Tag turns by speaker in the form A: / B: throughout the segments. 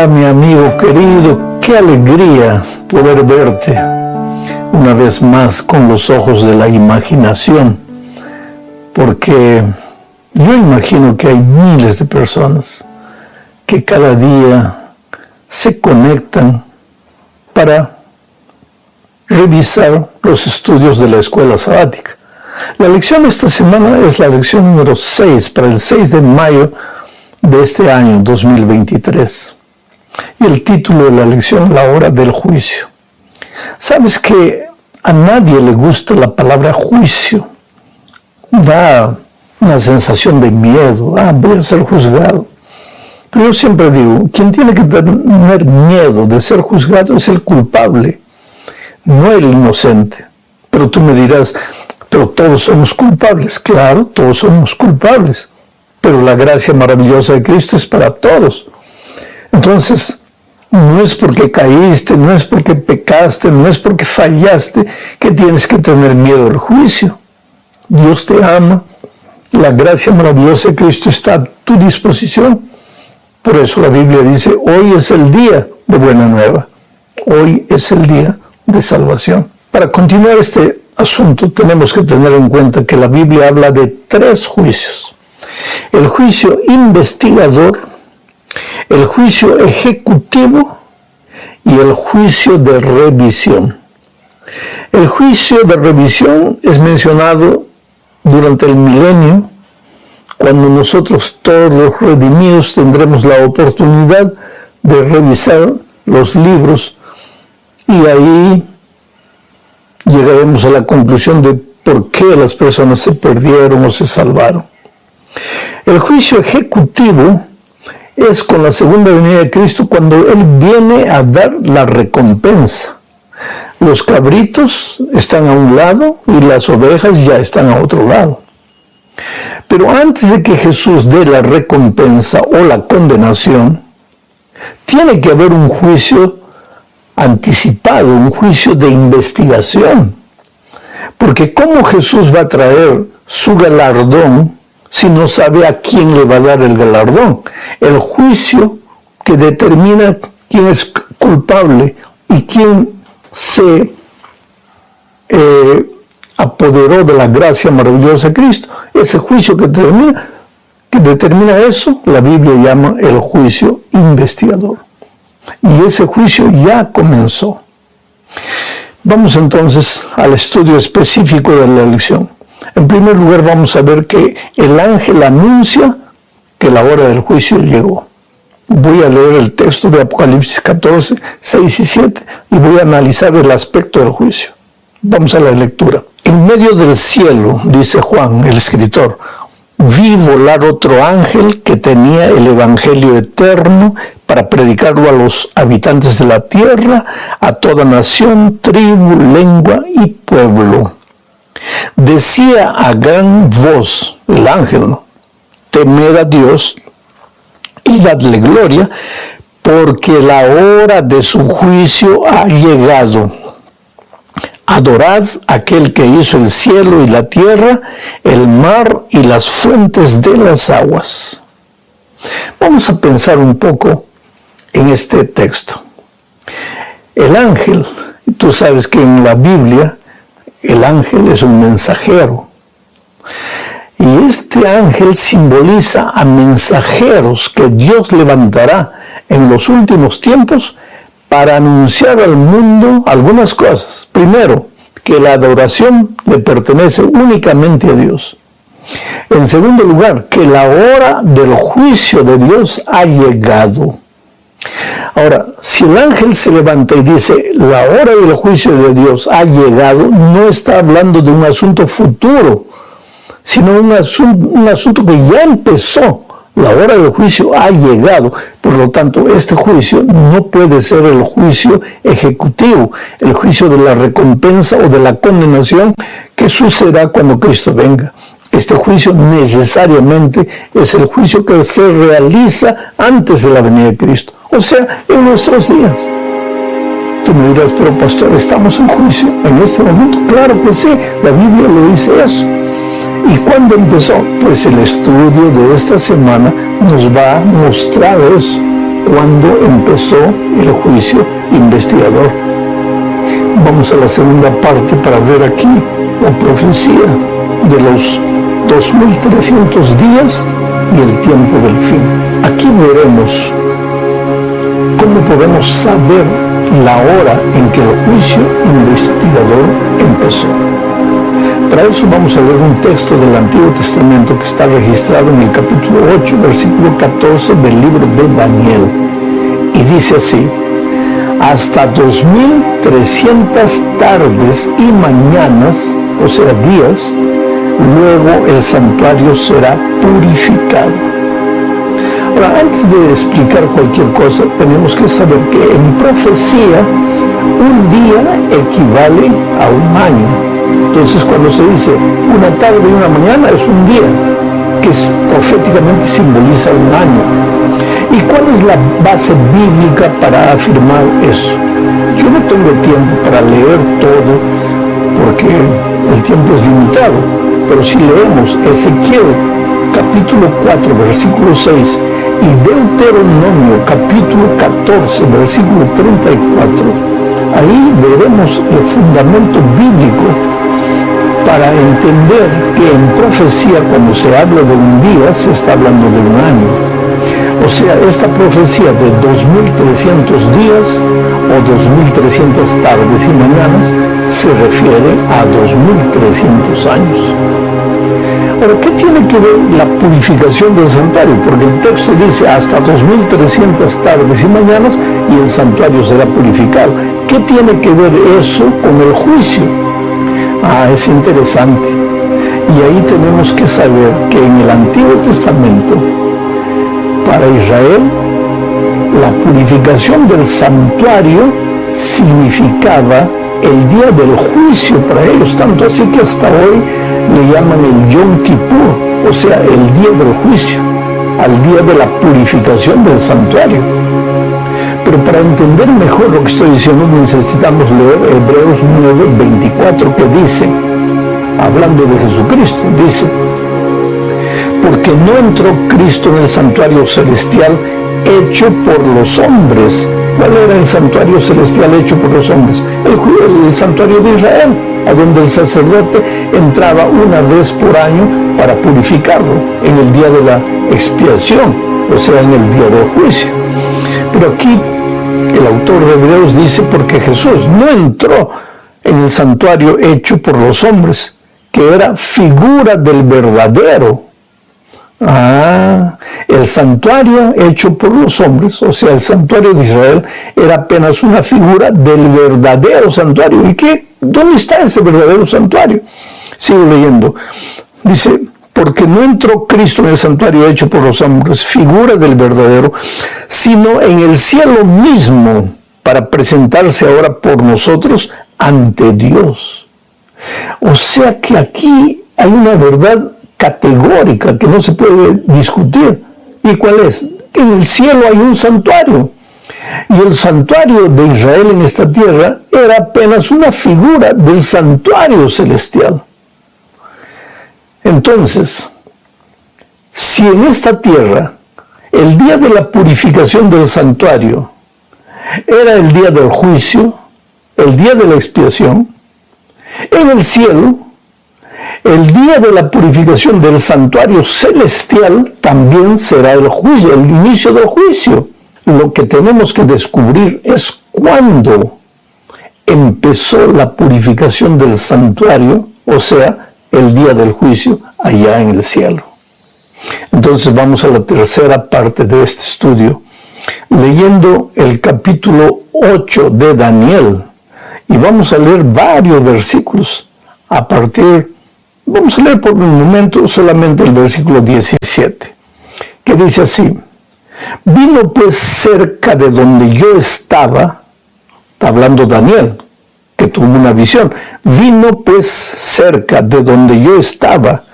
A: Hola, mi amigo querido, qué alegría poder verte una vez más con los ojos de la imaginación, porque yo imagino que hay miles de personas que cada día se conectan para revisar los estudios de la escuela sabática. La lección de esta semana es la lección número 6 para el 6 de mayo de este año 2023. Y el título de la lección, la hora del juicio. ¿Sabes que a nadie le gusta la palabra juicio? Da una sensación de miedo. Voy a ser juzgado. Pero yo siempre digo, quien tiene que tener miedo de ser juzgado es el culpable, no el inocente. Pero tú me dirás, pero todos somos culpables. Claro, todos somos culpables. Pero la gracia maravillosa de Cristo es para todos. Entonces, no es porque caíste, no es porque pecaste, no es porque fallaste que tienes que tener miedo al juicio. Dios te ama, la gracia maravillosa de Cristo está a tu disposición. Por eso la Biblia dice, hoy es el día de buena nueva, hoy es el día de salvación. Para continuar este asunto tenemos que tener en cuenta que la Biblia habla de 3 juicios. El juicio investigador, el juicio ejecutivo y el juicio de revisión. El juicio de revisión es mencionado durante el milenio, cuando nosotros todos los redimidos tendremos la oportunidad de revisar los libros y ahí llegaremos a la conclusión de por qué las personas se perdieron o se salvaron. El juicio ejecutivo es con la segunda venida de Cristo, cuando Él viene a dar la recompensa. Los cabritos están a un lado y las ovejas ya están a otro lado. Pero antes de que Jesús dé la recompensa o la condenación, tiene que haber un juicio anticipado, un juicio de investigación. Porque ¿cómo Jesús va a traer su galardón si no sabe a quién le va a dar el galardón? El juicio que determina quién es culpable y quién se apoderó de la gracia maravillosa de Cristo. Ese juicio que determina eso, la Biblia llama el juicio investigador. Y ese juicio ya comenzó. Vamos entonces al estudio específico de la lección. En primer lugar, vamos a ver que el ángel anuncia que la hora del juicio llegó. Voy a leer el texto de Apocalipsis 14, 6 y 7 y voy a analizar el aspecto del juicio. Vamos a la lectura. En medio del cielo, dice Juan, el escritor, vi volar otro ángel que tenía el evangelio eterno para predicarlo a los habitantes de la tierra, a toda nación, tribu, lengua y pueblo. Decía a gran voz el ángel, temed a Dios y dadle gloria, porque la hora de su juicio ha llegado. Adorad a aquel que hizo el cielo y la tierra, el mar y las fuentes de las aguas. Vamos a pensar un poco en este texto. El ángel, tú sabes que en la Biblia el ángel es un mensajero. Y este ángel simboliza a mensajeros que Dios levantará en los últimos tiempos para anunciar al mundo algunas cosas. Primero, que la adoración le pertenece únicamente a Dios. En segundo lugar, que la hora del juicio de Dios ha llegado. Ahora, si el ángel se levanta y dice, la hora del juicio de Dios ha llegado, no está hablando de un asunto futuro, sino un asunto que ya empezó. La hora del juicio ha llegado. Por lo tanto, este juicio no puede ser el juicio ejecutivo, el juicio de la recompensa o de la condenación que sucederá cuando Cristo venga. Este juicio necesariamente es el juicio que se realiza antes de la venida de Cristo, o sea, en nuestros días. Tú me dirás, pero pastor, ¿estamos en juicio en este momento? Claro que sí, la Biblia lo dice eso. ¿Y cuándo empezó? Pues el estudio de esta semana nos va a mostrar eso. cuando empezó el juicio investigador. Vamos a la segunda parte para ver aquí la profecía de los 2300 días y el tiempo del fin. Aquí veremos cómo podemos saber la hora en que el juicio investigador empezó. Para eso vamos a leer un texto del Antiguo Testamento que está registrado en el capítulo 8, versículo 14 del libro de Daniel. Y dice así: hasta 2300 tardes y mañanas, o sea, días, luego el santuario será purificado. Ahora, antes de explicar cualquier cosa, tenemos que saber que en profecía un día equivale a un año. Entonces, cuando se dice una tarde y una mañana, es un día, que proféticamente simboliza un año. ¿Y cuál es la base bíblica para afirmar eso? Yo no tengo tiempo para leer todo, porque el tiempo es limitado, pero si leemos Ezequiel capítulo 4, versículo 6, y Deuteronomio capítulo 14, versículo 34, ahí veremos el fundamento bíblico para entender que en profecía, cuando se habla de un día, se está hablando de un año. O sea, esta profecía de 2300 días o 2300 tardes y mañanas se refiere a 2300 años. Ahora, ¿qué tiene que ver la purificación del santuario? Porque el texto dice hasta 2300 tardes y mañanas y el santuario será purificado. ¿Qué tiene que ver eso con el juicio? Es interesante. Y ahí tenemos que saber que en el Antiguo Testamento, para Israel, la purificación del santuario significaba el día del juicio para ellos, tanto así que hasta hoy le llaman el Yom Kippur, o sea, el día del juicio, al día de la purificación del santuario. Pero para entender mejor lo que estoy diciendo, necesitamos leer Hebreos 9:24, que dice, hablando de Jesucristo, dice: porque no entró Cristo en el santuario celestial hecho por los hombres. ¿Cuál era el santuario celestial hecho por los hombres? El santuario de Israel, a donde el sacerdote entraba una vez por año para purificarlo en el día de la expiación, o sea, en el día del juicio. Pero aquí el autor de Hebreos dice: porque Jesús no entró en el santuario hecho por los hombres, que era figura del verdadero. El santuario hecho por los hombres, o sea, el santuario de Israel, era apenas una figura del verdadero santuario. ¿Y dónde está ese verdadero santuario? Sigo leyendo. Dice: porque no entró Cristo en el santuario hecho por los hombres, figura del verdadero, sino en el cielo mismo, para presentarse ahora por nosotros ante Dios. O sea que aquí hay una verdad categórica que no se puede discutir. ¿Y cuál es? En el cielo hay un santuario. Y el santuario de Israel en esta tierra era apenas una figura del santuario celestial. Entonces, si en esta tierra el día de la purificación del santuario era el día del juicio, el día de la expiación, en el cielo, el día de la purificación del santuario celestial también será el juicio, el inicio del juicio. Lo que tenemos que descubrir es cuándo empezó la purificación del santuario, o sea, el día del juicio allá en el cielo. Entonces vamos a la tercera parte de este estudio, leyendo el capítulo 8 de Daniel, y vamos a leer varios versículos vamos a leer por un momento solamente el versículo 17, que dice así: vino pues cerca de donde yo estaba, está hablando Daniel, que tuvo una visión, vino pues cerca de donde yo estaba,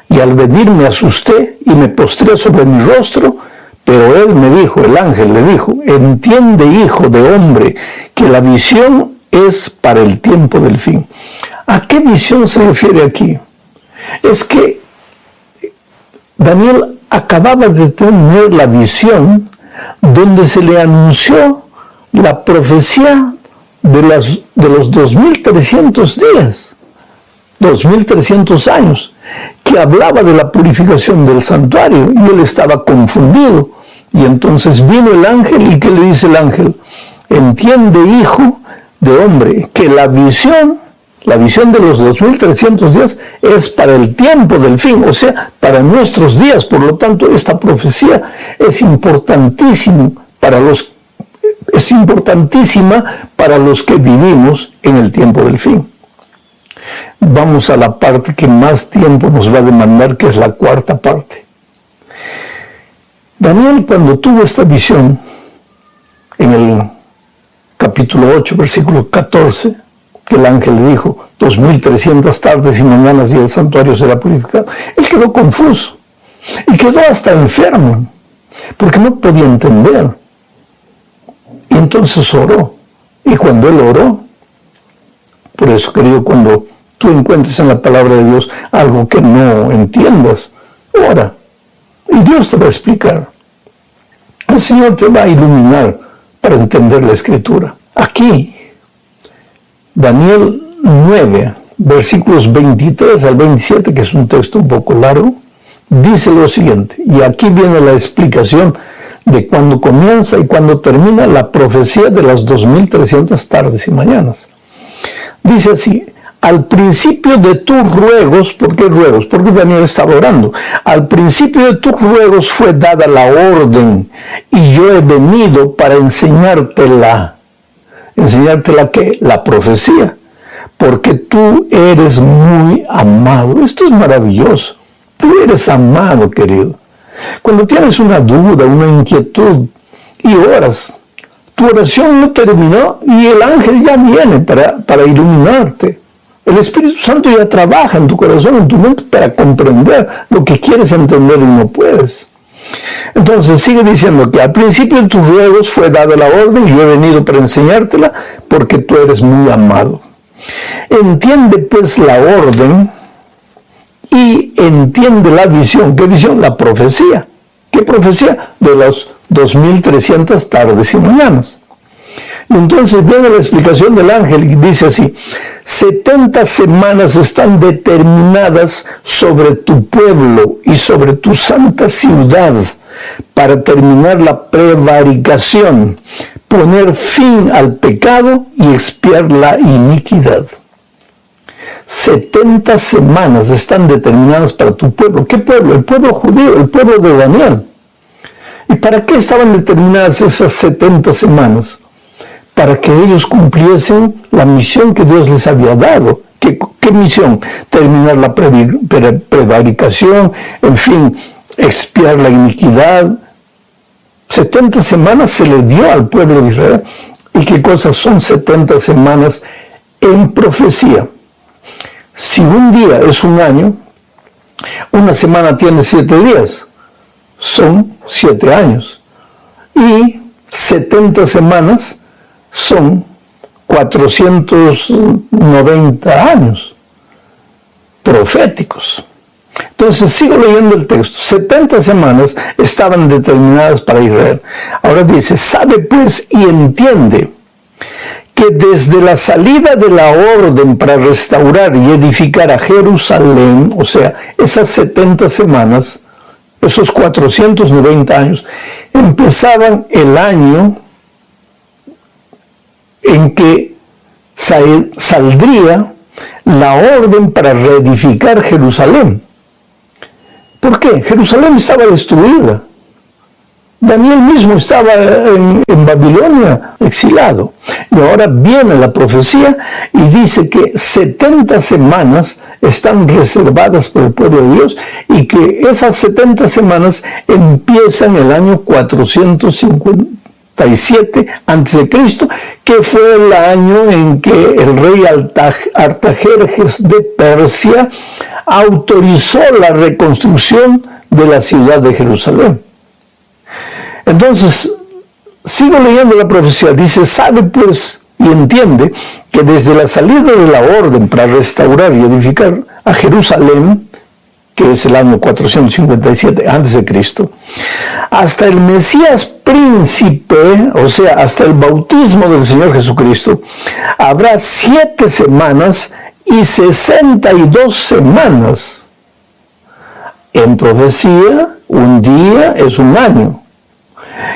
A: y al venir me asusté y me postré sobre mi rostro, pero él me dijo, el ángel le dijo: entiende, hijo de hombre, que la visión es para el tiempo del fin. ¿A qué visión se refiere aquí? Es que Daniel acababa de tener la visión donde se le anunció la profecía de los 2300 días, 2300 años, que hablaba de la purificación del santuario, y él estaba confundido. Y entonces vino el ángel, y ¿qué le dice el ángel? Entiende, hijo de hombre, que la visión de los 2300 días es para el tiempo del fin, o sea, para nuestros días. Por lo tanto, esta profecía es importantísima para los que vivimos en el tiempo del fin. Vamos a la parte que más tiempo nos va a demandar, que es la cuarta parte. Daniel, cuando tuvo esta visión, en el capítulo 8, versículo 14, que el ángel le dijo, 2300 tardes y mañanas y el santuario será purificado, él quedó confuso y quedó hasta enfermo, porque no podía entender. Y entonces oró, y cuando él oró, por eso, querido, cuando tú encuentres en la palabra de Dios algo que no entiendas, ora, y Dios te va a explicar. El Señor te va a iluminar para entender la Escritura. Aquí, Daniel 9, versículos 23 al 27, que es un texto un poco largo, dice lo siguiente, y aquí viene la explicación de cuándo comienza y cuándo termina la profecía de las 2300 tardes y mañanas. Dice así: al principio de tus ruegos, ¿por qué ruegos? Porque Daniel estaba orando. Al principio de tus ruegos fue dada la orden, y yo he venido para enseñártela. ¿Enseñártela qué? La profecía. Porque tú eres muy amado. Esto es maravilloso. Tú eres amado, querido. Cuando tienes una duda, una inquietud, y oras, tu oración no terminó, y el ángel ya viene para iluminarte. El Espíritu Santo ya trabaja en tu corazón, en tu mente, para comprender lo que quieres entender y no puedes. Entonces sigue diciendo que al principio de tus ruegos fue dada la orden, y yo he venido para enseñártela, porque tú eres muy amado. Entiende pues la orden y entiende la visión. ¿Qué visión? La profecía. ¿Qué profecía? De las 2300 tardes y mañanas. Y entonces viene la explicación del ángel y dice así: 70 semanas están determinadas sobre tu pueblo y sobre tu santa ciudad para terminar la prevaricación, poner fin al pecado y expiar la iniquidad. 70 semanas están determinadas para tu pueblo. ¿Qué pueblo? El pueblo judío, el pueblo de Daniel. ¿Y para qué estaban determinadas esas 70 semanas? Para que ellos cumpliesen la misión que Dios les había dado. ¿Qué misión? Terminar la prevaricación, en fin, expiar la iniquidad. 70 semanas se le dio al pueblo de Israel. ¿Y qué cosas son 70 semanas en profecía? Si un día es un año, una semana tiene 7 días, son 7 años. Y 70 semanas son 490 años proféticos. Entonces sigo leyendo el texto. 70 semanas estaban determinadas para Israel. Ahora dice: sabe pues y entiende que desde la salida de la orden para restaurar y edificar a Jerusalén, o sea, esas 70 semanas, esos 490 años, empezaban el año en que saldría la orden para reedificar Jerusalén. ¿Por qué? Jerusalén estaba destruida. Daniel mismo estaba en Babilonia exilado. Y ahora viene la profecía y dice que 70 semanas están reservadas por el pueblo de Dios, y que esas 70 semanas empiezan el año 457 a.C., que fue el año en que el rey Artajerjes de Persia autorizó la reconstrucción de la ciudad de Jerusalén. Entonces, sigo leyendo la profecía. Dice: sabe pues y entiende que desde la salida de la orden para restaurar y edificar a Jerusalén, que es el año 457 a.C., hasta el Mesías príncipe, o sea, hasta el bautismo del Señor Jesucristo, habrá 7 semanas y 62 semanas. En profecía, un día es un año.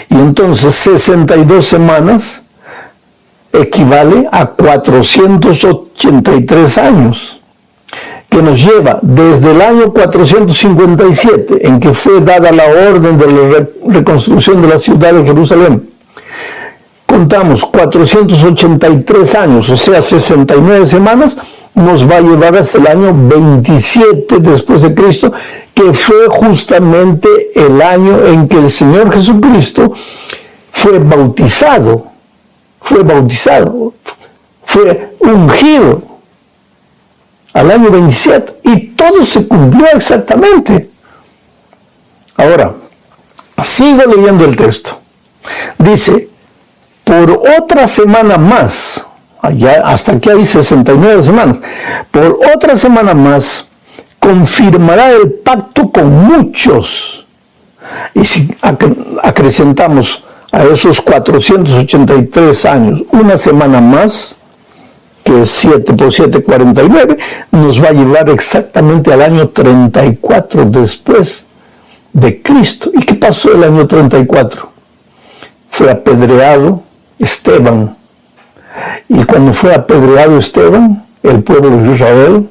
A: Y entonces 62 semanas equivale a 483 años, que nos lleva desde el año 457, en que fue dada la orden de la reconstrucción de la ciudad de Jerusalén. Contamos 483 años, o sea, 69 semanas, nos va a llevar hasta el año 27 después de Cristo, que fue justamente el año en que el Señor Jesucristo fue bautizado, fue ungido al año 27, y todo se cumplió exactamente. Ahora, sigo leyendo el texto. Dice, por otra semana más, allá, hasta aquí hay 69 semanas, por otra semana más, confirmará el pacto con muchos. Y si acrecentamos a esos 483 años una semana más, que es 7 por 7, 49, nos va a llevar exactamente al año 34 después de Cristo. ¿Y qué pasó el año 34? Fue apedreado Esteban. Y cuando fue apedreado Esteban, el pueblo de Israel,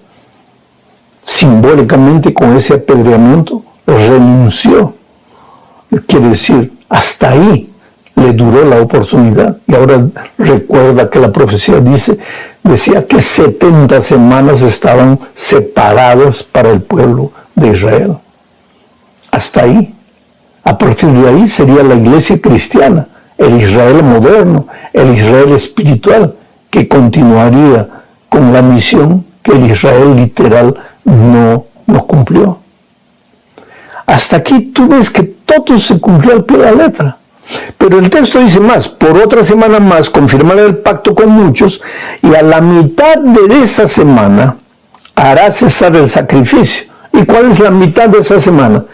A: simbólicamente con ese apedreamiento, renunció. Quiere decir, hasta ahí le duró la oportunidad. Y ahora recuerda que la profecía decía que 70 semanas estaban separadas para el pueblo de Israel. Hasta ahí. A partir de ahí sería la iglesia cristiana, el Israel moderno, el Israel espiritual, que continuaría con la misión que el Israel literal no cumplió. Hasta aquí tú ves que todo se cumplió al pie de la letra. Pero el texto dice más, por otra semana más confirmará el pacto con muchos, y a la mitad de esa semana hará cesar el sacrificio. ¿Y cuál es la mitad de esa semana?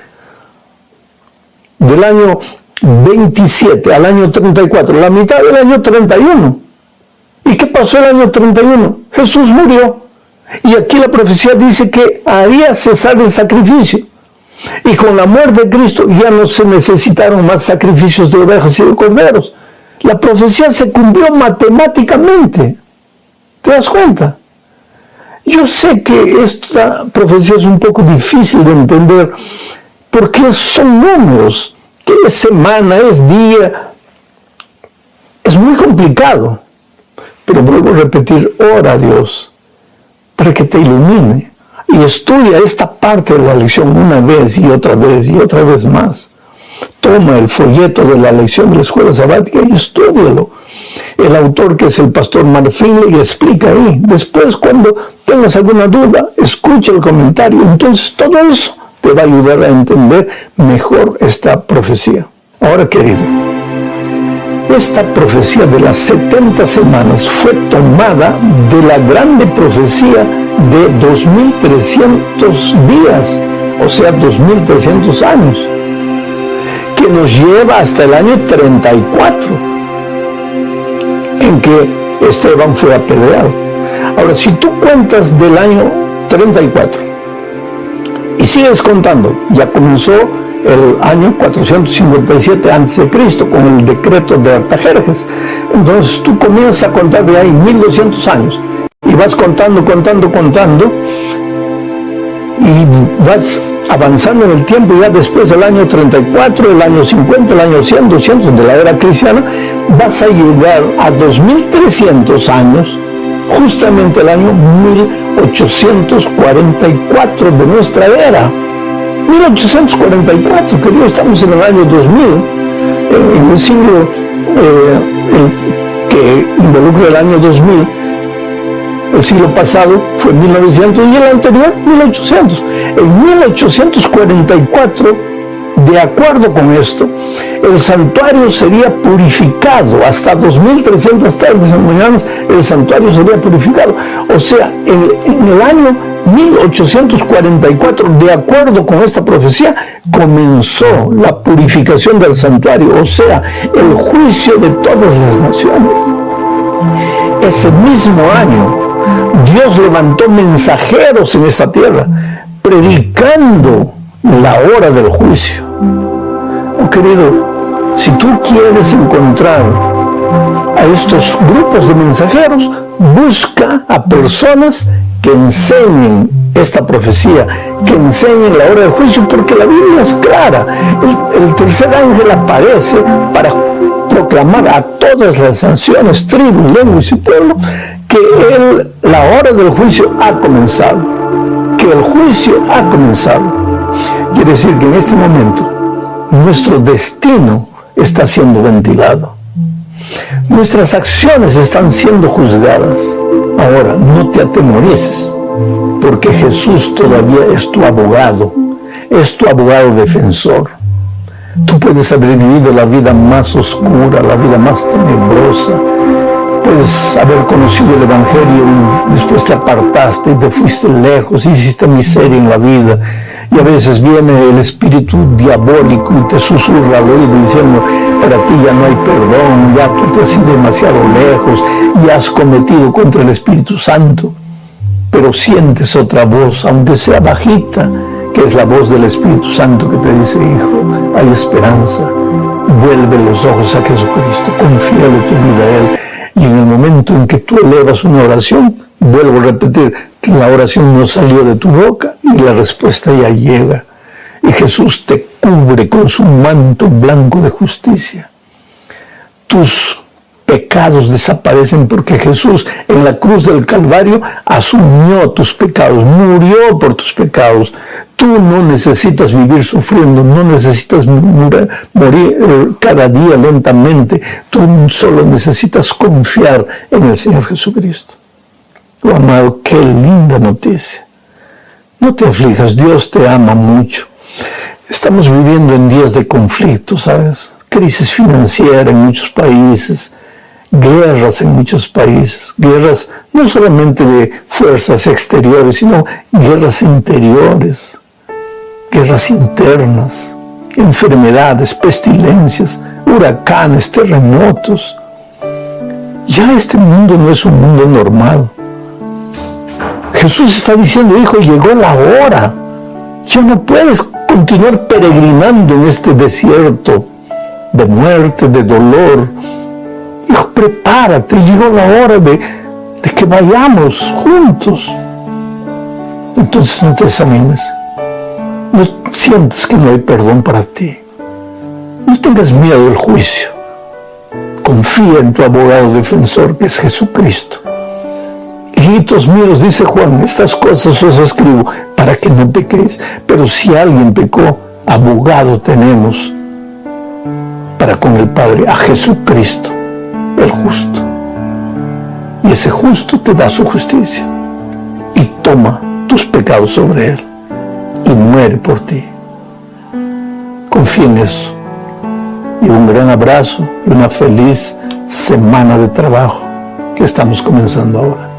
A: Del año 27 al año 34, la mitad del año 31. ¿Y qué pasó el año 31? Jesús murió. Y aquí la profecía dice que haría cesar el sacrificio. Y con la muerte de Cristo ya no se necesitaron más sacrificios de ovejas y de corderos. La profecía se cumplió matemáticamente. ¿Te das cuenta? Yo sé que esta profecía es un poco difícil de entender porque son números, que es semana, es día. Es muy complicado. Pero vuelvo a repetir, ora a Dios para que te ilumine. Y estudia esta parte de la lección una vez y otra vez más. Toma el folleto de la lección de la escuela sabática y estúdialo. El autor, que es el pastor Mark Finley, explica ahí. Después, cuando tengas alguna duda, escucha el comentario. Entonces, todo eso te va a ayudar a entender mejor esta profecía. Ahora, querido, esta profecía de las 70 semanas fue tomada de la grande profecía de 2300 días, o sea, 2300 años, que nos lleva hasta el año 34, en que Esteban fue apedreado. Ahora, si tú cuentas del año 34 y sigues contando, ya comenzó el año 457 a.C. con el decreto de Artajerjes. Entonces tú comienzas a contar de ahí 1200 años y vas contando y vas avanzando en el tiempo. Ya después del año 34, el año 50, el año 100, 200 de la era cristiana, vas a llegar a 2300 años, justamente el año 1844 de nuestra era. 1844, querido, estamos en el año 2000, en el siglo que involucra el año 2000. El siglo pasado fue 1900 y el anterior 1800. En 1844, de acuerdo con esto, el santuario sería purificado. Hasta 2300 tardes y mañanas el santuario sería purificado. O sea, en el año 1844, de acuerdo con esta profecía, comenzó la purificación del santuario, o sea, el juicio de todas las naciones. Ese mismo año, Dios levantó mensajeros en esta tierra, predicando la hora del juicio. Oh, querido, si tú quieres encontrar a estos grupos de mensajeros, busca a personas que enseñen esta profecía, que enseñen la hora del juicio, porque la Biblia es clara. El tercer ángel aparece para proclamar a todas las naciones, tribus, lenguas y pueblos que la hora del juicio ha comenzado, que el juicio ha comenzado. Quiere decir que en este momento nuestro destino está siendo ventilado. Nuestras acciones están siendo juzgadas. Ahora, no te atemorices, porque Jesús todavía es tu abogado defensor. Tú puedes haber vivido la vida más oscura, la vida más tenebrosa. Puedes haber conocido el Evangelio y después te apartaste y te fuiste lejos, hiciste miseria en la vida. Y a veces viene el espíritu diabólico y te susurra al oído diciendo: para ti ya no hay perdón, ya tú te has ido demasiado lejos y has cometido contra el Espíritu Santo. Pero sientes otra voz, aunque sea bajita, que es la voz del Espíritu Santo que te dice: hijo, hay esperanza, vuelve los ojos a Jesucristo, confíale tu vida a Él. Y en el momento en que tú elevas una oración, vuelvo a repetir, la oración no salió de tu boca y la respuesta ya llega. Y Jesús te cubre con su manto blanco de justicia. Tus pecados desaparecen porque Jesús en la cruz del Calvario asumió tus pecados, murió por tus pecados. Tú no necesitas vivir sufriendo, no necesitas morir cada día lentamente. Tú solo necesitas confiar en el Señor Jesucristo. Oh, amado, qué linda noticia. No te aflijas, Dios te ama mucho. Estamos viviendo en días de conflicto, ¿sabes? Crisis financiera en muchos países, guerras en muchos países, guerras no solamente de fuerzas exteriores, sino guerras interiores, guerras internas, enfermedades, pestilencias, huracanes, terremotos. Ya este mundo no es un mundo normal. Jesús está diciendo: hijo, llegó la hora. Ya no puedes continuar peregrinando en este desierto de muerte, de dolor. Hijo, prepárate, llegó la hora de que vayamos juntos. Entonces no te desanimes. No sientas que no hay perdón para ti. No tengas miedo del juicio. Confía en tu abogado defensor, que es Jesucristo. Hijitos míos, dice Juan, estas cosas os escribo para que no pequéis. Pero si alguien pecó, abogado tenemos para con el Padre, a Jesucristo, el justo. Y ese justo te da su justicia y toma tus pecados sobre él y muere por ti. Confía en eso. Y un gran abrazo y una feliz semana de trabajo que estamos comenzando ahora.